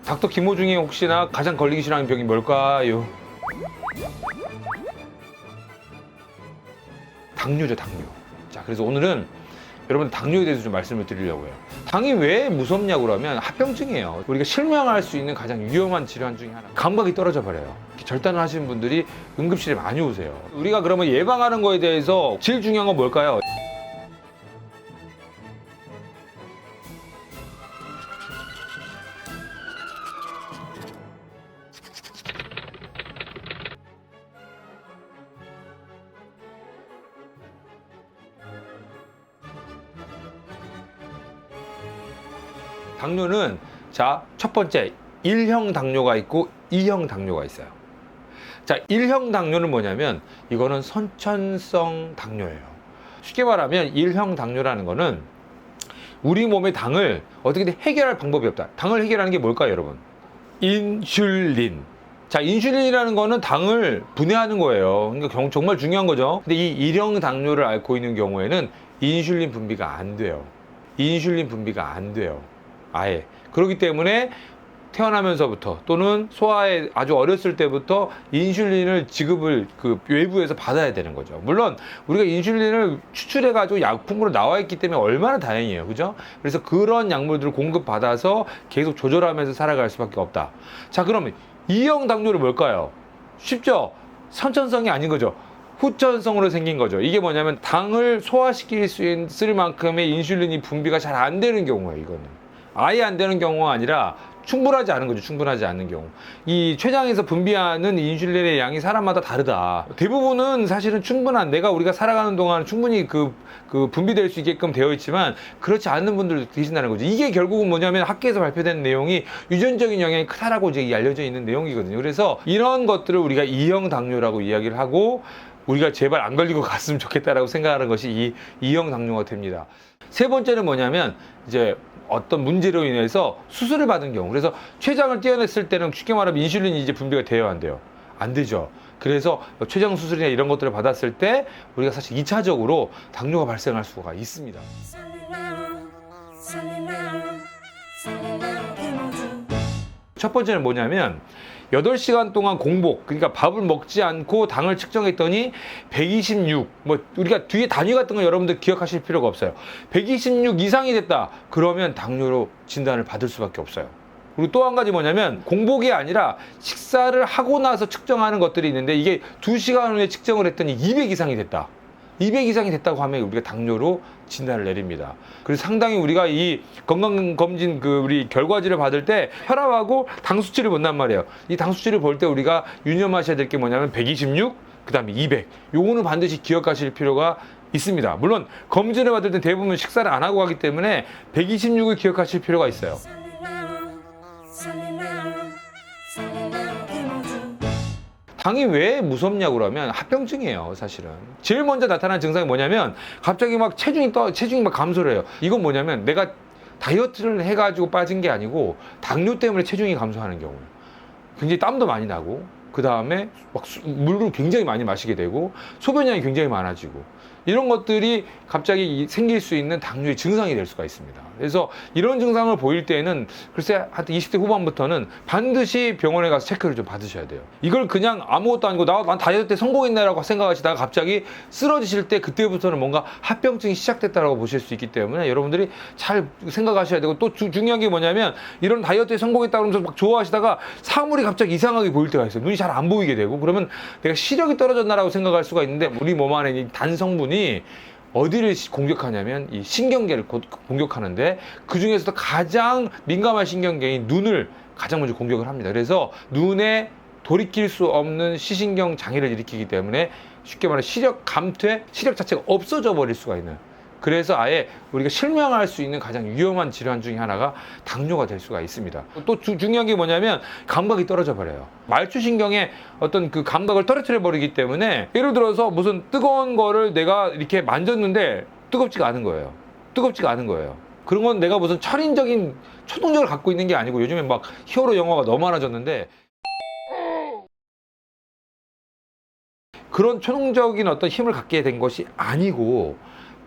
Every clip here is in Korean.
닥터 김호 중에 혹시나 가장 걸리기 싫어하는 병이 뭘까요? 당뇨죠, 당뇨. 자, 그래서 오늘은 여러분 당뇨에 대해서 좀 말씀을 드리려고 해요. 당이 왜 무섭냐고 그러면 합병증이에요. 우리가 실명할 수 있는 가장 위험한 질환 중에 하나. 감각이 떨어져 버려요. 절단을 하시는 분들이 응급실에 많이 오세요. 우리가 그러면 예방하는 거에 대해서 제일 중요한 건 뭘까요? 당뇨는 자, 첫 번째 1형 당뇨가 있고 2형 당뇨가 있어요. 자, 1형 당뇨는 뭐냐면 이거는 선천성 당뇨예요. 쉽게 말하면 1형 당뇨라는 거는 우리 몸의 당을 어떻게든 해결할 방법이 없다. 당을 해결하는 게 뭘까요, 여러분? 인슐린. 자, 인슐린이라는 거는 당을 분해하는 거예요. 그러니까 정말 중요한 거죠. 근데 이 1형 당뇨를 앓고 있는 경우에는 인슐린 분비가 안 돼요. 인슐린 분비가 안 돼요. 아예. 그렇기 때문에 태어나면서부터 또는 소아에 아주 어렸을 때부터 인슐린을 지급을 그 외부에서 받아야 되는 거죠. 물론 우리가 인슐린을 추출해가지고 약품으로 나와 있기 때문에 얼마나 다행이에요. 그죠? 그래서 그런 약물들을 공급받아서 계속 조절하면서 살아갈 수밖에 없다. 자, 그러면 2형 당뇨는 뭘까요? 쉽죠? 선천성이 아닌 거죠. 후천성으로 생긴 거죠. 이게 뭐냐면 당을 소화시킬 수 있을 만큼의 인슐린이 분비가 잘 안 되는 경우예요. 이거는. 아예 안 되는 경우가 아니라 충분하지 않은 거죠. 충분하지 않는 경우. 이 췌장에서 분비하는 인슐린의 양이 사람마다 다르다. 대부분은 사실은 충분한, 우리가 살아가는 동안 충분히 그 분비될 수 있게끔 되어 있지만 그렇지 않은 분들도 계신다는 거죠. 이게 결국은 뭐냐면 학계에서 발표된 내용이 유전적인 영향이 크다라고 이제 알려져 있는 내용이거든요. 그래서 이런 것들을 우리가 2형 당뇨라고 이야기를 하고 우리가 제발 안 걸리고 갔으면 좋겠다라고 생각하는 것이 이 2형 당뇨가 됩니다. 세 번째는 뭐냐면 이제 어떤 문제로 인해서 수술을 받은 경우. 그래서 췌장을 떼어냈을 때는 쉽게 말하면 인슐린이 이제 분비가 돼요, 안 돼요? 안 되죠. 그래서 췌장 수술이나 이런 것들을 받았을 때 우리가 사실 2차적으로 당뇨가 발생할 수가 있습니다. 첫 번째는 뭐냐면 8시간 동안 공복, 그러니까 밥을 먹지 않고 당을 측정했더니 126, 우리가 뒤에 단위 같은 거 여러분들 기억하실 필요가 없어요. 126 이상이 됐다. 그러면 당뇨로 진단을 받을 수밖에 없어요. 그리고 또 한 가지 뭐냐면 공복이 아니라 식사를 하고 나서 측정하는 것들이 있는데 이게 2시간 후에 측정을 했더니 200 이상이 됐다. 200 이상이 됐다고 하면 우리가 당뇨로 진단을 내립니다. 그래서 상당히 우리가 이 건강검진 우리 결과지를 받을 때 혈압하고 당 수치를 본단 말이에요. 이 당 수치를 볼 때 우리가 유념하셔야 될 게 뭐냐면 126, 그 다음에 200. 요거는 반드시 기억하실 필요가 있습니다. 물론 검진을 받을 때 대부분 식사를 안 하고 가기 때문에 126을 기억하실 필요가 있어요. 당이 왜 무섭냐고 그러면 합병증이에요, 사실은. 제일 먼저 나타나는 증상이 뭐냐면 갑자기 막 체중이 막 감소를 해요. 이건 뭐냐면 내가 다이어트를 해가지고 빠진 게 아니고 당뇨 때문에 체중이 감소하는 경우예요. 굉장히 땀도 많이 나고 그 다음에 막 물을 굉장히 많이 마시게 되고 소변량이 굉장히 많아지고 이런 것들이 갑자기 생길 수 있는 당뇨의 증상이 될 수가 있습니다. 그래서 이런 증상을 보일 때는 글쎄 한 20대 후반부터는 반드시 병원에 가서 체크를 좀 받으셔야 돼요. 이걸 그냥 아무것도 아니고 난 다이어트 때 성공했네라고 생각하시다가 갑자기 쓰러지실 때 그때부터는 뭔가 합병증이 시작됐다라고 보실 수 있기 때문에 여러분들이 잘 생각하셔야 되고 또 중요한 게 뭐냐면 이런 다이어트에 성공했다 그러면서 막 좋아하시다가 사물이 갑자기 이상하게 보일 때가 있어요. 눈이 잘 안 보이게 되고 그러면 내가 시력이 떨어졌나라고 생각할 수가 있는데 우리 몸 안에 이 단 성분이 어디를 공격하냐면 이 신경계를 공격하는데 그 중에서도 가장 민감한 신경계인 눈을 가장 먼저 공격을 합니다. 그래서 눈에 돌이킬 수 없는 시신경 장애를 일으키기 때문에 쉽게 말해 시력 감퇴, 시력 자체가 없어져 버릴 수가 있는. 그래서 아예 우리가 실명할 수 있는 가장 위험한 질환 중에 하나가 당뇨가 될 수가 있습니다. 또 중요한 게 뭐냐면 감각이 떨어져 버려요. 말초신경의 어떤 그 감각을 떨어뜨려 버리기 때문에 예를 들어서 무슨 뜨거운 거를 내가 이렇게 만졌는데 뜨겁지가 않은 거예요. 뜨겁지가 않은 거예요. 그런 건 내가 무슨 초동적을 갖고 있는 게 아니고 요즘에 막 히어로 영화가 너무 많아졌는데 그런 초동적인 어떤 힘을 갖게 된 것이 아니고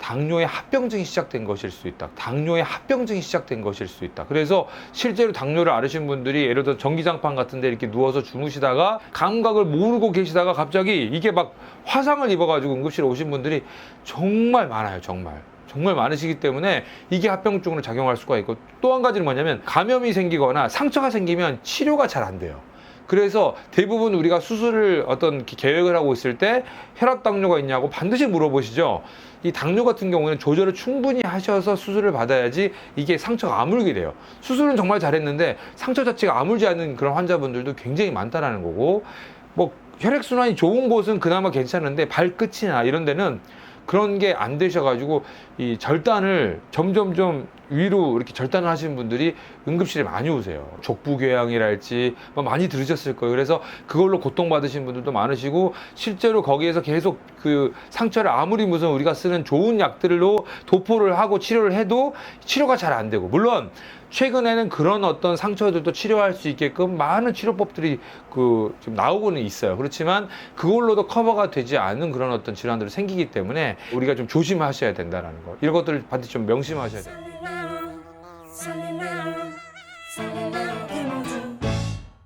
당뇨의 합병증이 시작된 것일 수 있다. 당뇨의 합병증이 시작된 것일 수 있다. 그래서 실제로 당뇨를 앓으신 분들이 예를 들어 전기장판 같은 데 이렇게 누워서 주무시다가 감각을 모르고 계시다가 갑자기 이게 막 화상을 입어가지고 응급실에 오신 분들이 정말 많아요. 정말 많으시기 때문에 이게 합병증으로 작용할 수가 있고, 또 한 가지는 뭐냐면 감염이 생기거나 상처가 생기면 치료가 잘 안 돼요. 그래서 대부분 우리가 수술을 어떤 계획을 하고 있을 때 혈압 당뇨가 있냐고 반드시 물어보시죠. 이 당뇨 같은 경우에는 조절을 충분히 하셔서 수술을 받아야지 이게 상처가 아물게 돼요. 수술은 정말 잘했는데 상처 자체가 아물지 않는 그런 환자분들도 굉장히 많다라는 거고, 뭐 혈액순환이 좋은 곳은 그나마 괜찮은데 발끝이나 이런 데는 그런 게 안 되셔가지고 이 절단을 점점 위로 이렇게 절단을 하시는 분들이 응급실에 많이 오세요. 족부궤양이랄지 뭐 많이 들으셨을 거예요. 그래서 그걸로 고통받으신 분들도 많으시고, 실제로 거기에서 계속 그 상처를 아무리 무슨 우리가 쓰는 좋은 약들로 도포를 하고 치료를 해도 치료가 잘 안 되고, 물론 최근에는 그런 어떤 상처들도 치료할 수 있게끔 많은 치료법들이 지금 나오고는 있어요. 그렇지만 그걸로도 커버가 되지 않는 그런 어떤 질환들이 생기기 때문에 우리가 좀 조심하셔야 된다는 거, 이런 것들을 반드시 좀 명심하셔야 돼요.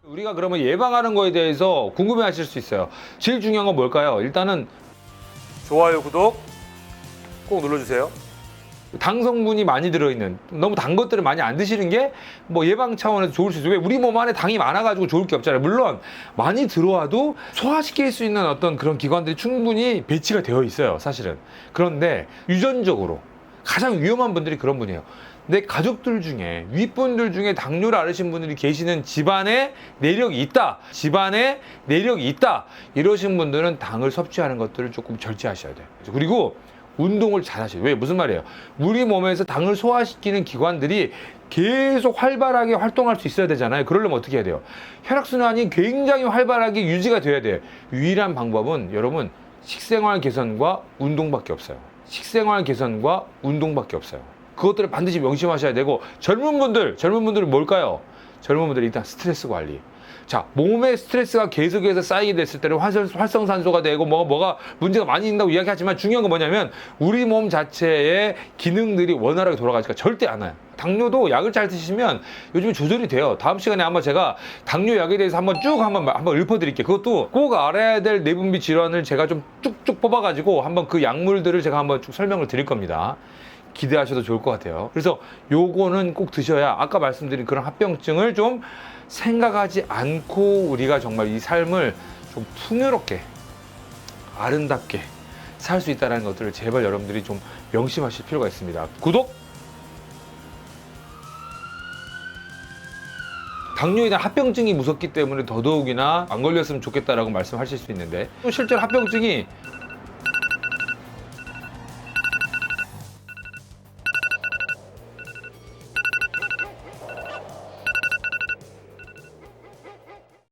우리가 그러면 예방하는 거에 대해서 궁금해하실 수 있어요. 제일 중요한 건 뭘까요? 일단은 좋아요, 구독 꼭 눌러주세요. 당 성분이 많이 들어있는, 너무 단 것들을 많이 안 드시는 게 뭐 예방 차원에서 좋을 수 있어요. 왜? 우리 몸 안에 당이 많아가지고 좋을 게 없잖아요. 물론 많이 들어와도 소화시킬 수 있는 어떤 그런 기관들이 충분히 배치가 되어 있어요, 사실은. 그런데 유전적으로 가장 위험한 분들이 그런 분이에요. 내 가족들 중에, 윗분들 중에 당뇨를 앓으신 분들이 계시는 집안에 내력이 있다, 이러신 분들은 당을 섭취하는 것들을 조금 절제하셔야 돼요. 그리고 운동을 잘 하셔요. 왜? 무슨 말이에요? 우리 몸에서 당을 소화시키는 기관들이 계속 활발하게 활동할 수 있어야 되잖아요. 그러려면 어떻게 해야 돼요? 혈액순환이 굉장히 활발하게 유지가 돼야 돼요. 유일한 방법은 여러분, 식생활 개선과 운동밖에 없어요. 그것들을 반드시 명심하셔야 되고, 젊은 분들은 뭘까요? 젊은 분들은 일단 스트레스 관리. 자, 몸에 스트레스가 계속해서 쌓이게 됐을 때는 활성산소가 되고 뭐가 문제가 많이 있다고 이야기하지만, 중요한 건 뭐냐면 우리 몸 자체의 기능들이 원활하게 돌아가지가 절대 않아요. 당뇨도 약을 잘 드시면 요즘에 조절이 돼요. 다음 시간에 한번 제가 당뇨 약에 대해서 한번 읊어드릴게요. 그것도 꼭 알아야 될 내분비 질환을 제가 좀 쭉쭉 뽑아가지고 한번 그 약물들을 제가 한번 쭉 설명을 드릴 겁니다. 기대하셔도 좋을 것 같아요. 그래서 요거는 꼭 드셔야 아까 말씀드린 그런 합병증을 좀 생각하지 않고 우리가 정말 이 삶을 좀 풍요롭게, 아름답게 살 수 있다는 것들을 제발 여러분들이 좀 명심하실 필요가 있습니다. 구독! 당뇨에 대한 합병증이 무섭기 때문에 더더욱이나 안 걸렸으면 좋겠다라고 말씀하실 수 있는데, 또 실제로 합병증이